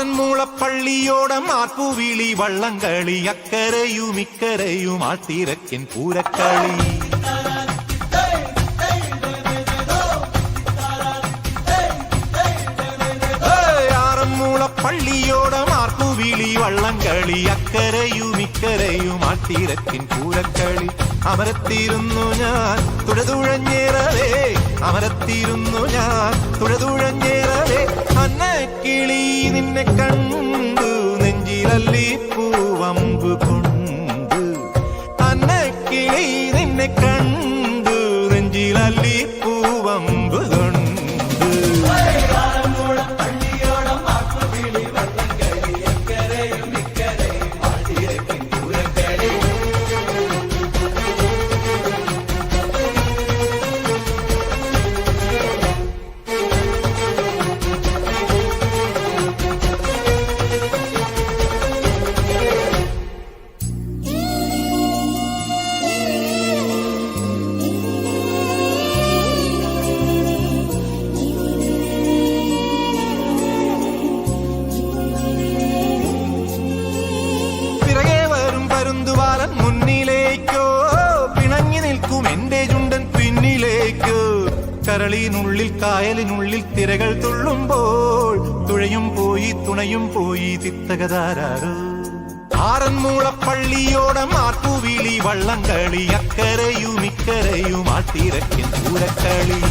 ആറന്മുളപ്പള്ളിയോടം ആർപ്പുവിളി വള്ളംകളി അക്കരയും ഇക്കരയും ആട്ടിരക്കൻ പൂരക്കളി ആറന്മുളപ്പള്ളിയോടം ആർപ്പുവിളി വള്ളംകളി അക്കരയും ഇക്കരയും ആട്ടിരക്കൻ പൂരക്കളി അമരത്തിരുന്നു ഞാൻ തുഴതുഴഞ്ഞേറവേ അമരത്തിരുന്നു ഞാൻ തുഴതുഴഞ്ഞേറവേ അന്നക്കിളി നിന്നെ കണ്ടു നെഞ്ചിലല്ലി പൂവമ്പ് കൊണ്ട് അന്നക്കിളി നിന്നെ കണ്ടു നെഞ്ചിലല്ലി പൂവമ്പ് കൊണ്ട് കരളിനുള്ളിൽ കായലിനുള്ളിൽ തിരകൾ തുള്ളുമ്പോൾ തുഴയും പോയി തുണയും പോയി തിത്തകതാരോ ആറന്മുളപ്പള്ളിയോടം ആർപ്പുവിളി വള്ളംകളി അക്കരയും ഇക്കരയും ആട്ടിരക്കൻ പൂരക്കളി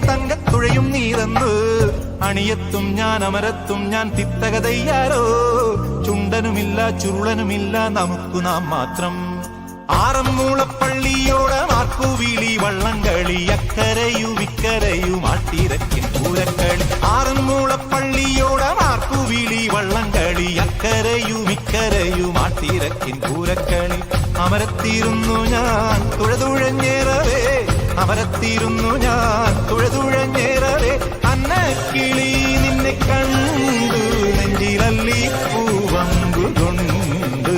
തങ്കത്തുഴയും നീതന്ന് അണിയത്തും ഞാൻ അമരത്തും ഞാൻ തിത്തകതയ്യാരോ ചുണ്ടനുമില്ല ചുരുളനുമില്ല നമുക്കു നാം മാത്രം ആറന്മുളപ്പള്ളിയോടം ആർപ്പുവിളി വള്ളംകളി അക്കരയും ഇക്കരയും ആട്ടിരക്കൻ പൂരക്കളി ആറന്മുളപ്പള്ളിയോടം ആർപ്പുവിളി വള്ളംകളി അക്കരയും ഇക്കരയും ആട്ടിരക്കൻ പൂരക്കളി അമരത്തിരുന്നു ഞാൻ തുഴതുഴഞ്ഞേറവേ അമരത്തിരുന്നു ഞാൻ തുഴതുഴഞ്ഞേറവേ അന്നക്കിളി നിന്നെ കണ്ടു നെഞ്ചിലല്ലി പൂവമ്പു കൊണ്ട്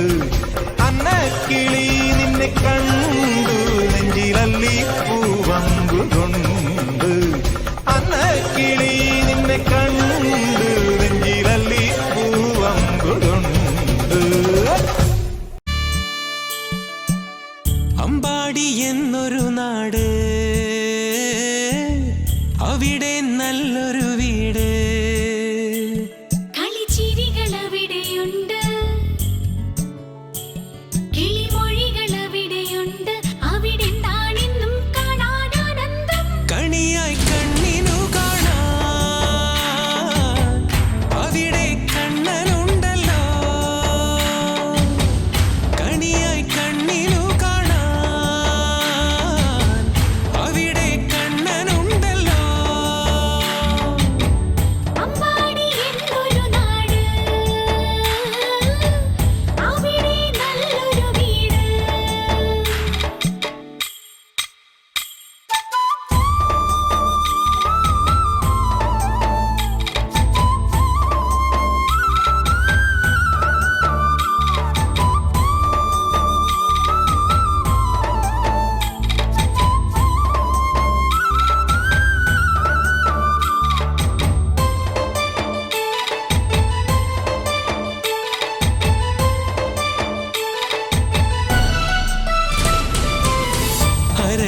അന്നക്കിളി നിന്നെ കണ്ടു നെഞ്ചിലല്ലി പൂവമ്പു കൊണ്ട് അന്നക്കിളി നിന്നെ കണ്ടു നെഞ്ചിലല്ലി പൂവമ്പു കൊണ്ട് അമ്പാടി എന്നൊരു നാട് അവിടെ നല്ലൊരു വീട് കളിച്ചിരികൾ അവിടെയുണ്ട് കിളിമൊഴികൾ അവിടെയുണ്ട് അവിടെ എന്താണെന്നും കാണാൻ ആനന്ദം കണിയായി കണ്ണിനു കാണാൻ അവിടെ കണ്ണനുണ്ടല്ലോ കണിയായി കണ്ണിനു കാണാൻ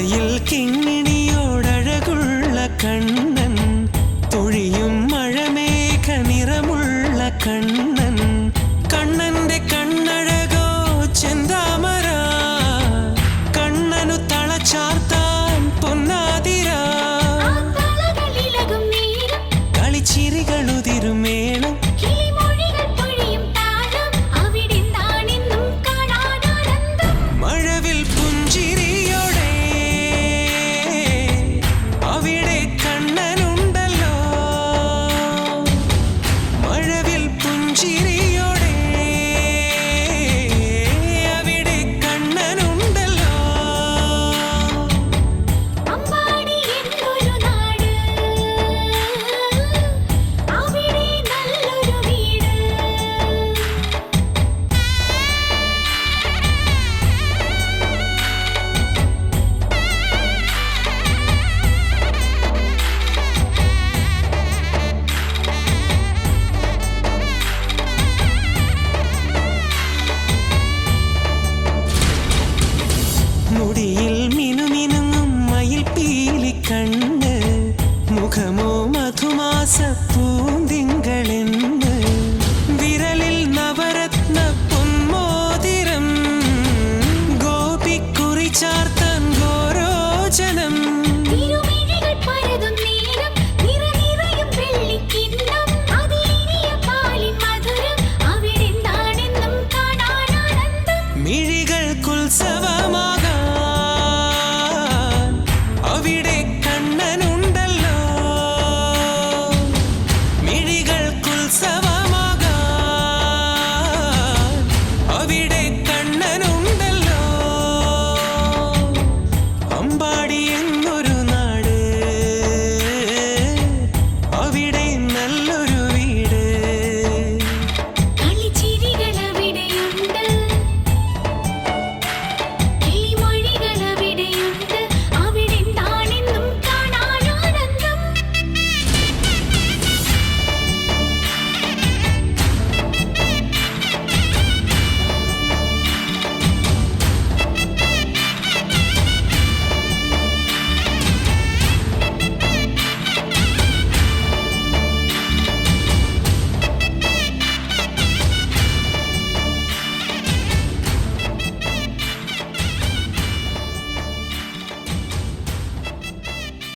തലയിൽ കിങ്ങിണി